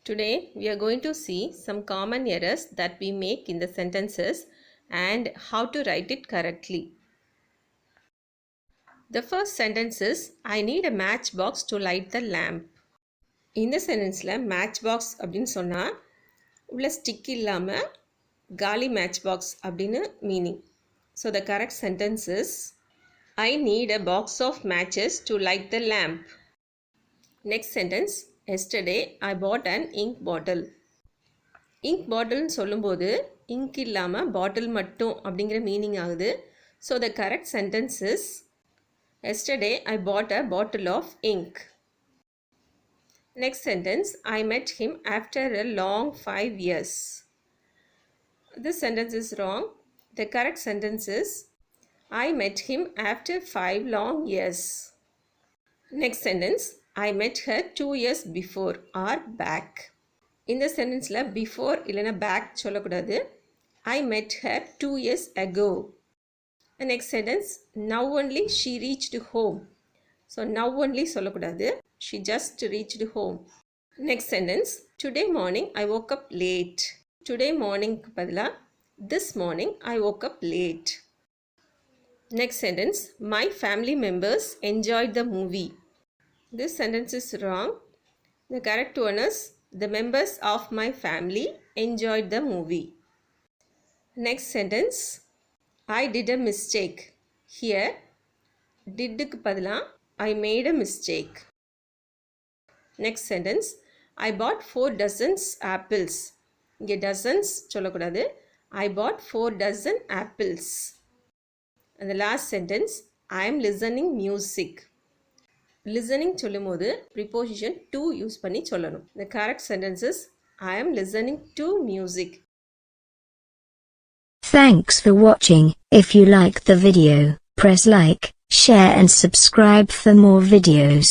Today we are going to see some common errors that we make in the sentences and how to write it correctly. The first sentence is I need a matchbox to light the lamp. இந்த சென்டென்ஸில் matchbox அப்படின்னு சொன்னால் உள்ள stick இல்லாமல் காலி matchbox அப்படின்னு meaning. So the correct sentence is I need a box of matches to light the lamp. Next sentence, yesterday I bought an ink bottle. Ink bottle சொல்லும்போது ink இல்லாமல் பாட்டில் மட்டும் அப்படிங்கிற மீனிங் ஆகுது. So the correct sentence is yesterday I bought a bottle of ink. Next sentence, I met him after a long 5 years. This sentence is wrong. The correct sentence is I met him after 5 long years. Next sentence, I met her 2 years before or back. இந்த சென்டென்ஸில் before இல்லைனா back சொல்லக்கூடாது. I met her 2 years ago. The next sentence, now only she reached home. So now only சொல்லக்கூடாது. She just reached home. Next sentence, today morning I woke up late. Today morning பதிலா this morning I woke up late. Next sentence, my family members enjoyed the movie. This sentence is wrong. The correct one is the members of my family enjoyed the movie. Next sentence, I did a mistake. Here didக்கு பதிலா I made a mistake. Next sentence, I bought 4 dozens apples. இங்கே dozens சொல்லக்கூடாது. I bought 4 dozen apples. And the last sentence, I am listening music. Listening சொல்லும்போது preposition to use பண்ணி சொல்லணும். The correct sentence is I am listening to music. Thanks for watching. If you like the video, press like, share and subscribe for more videos.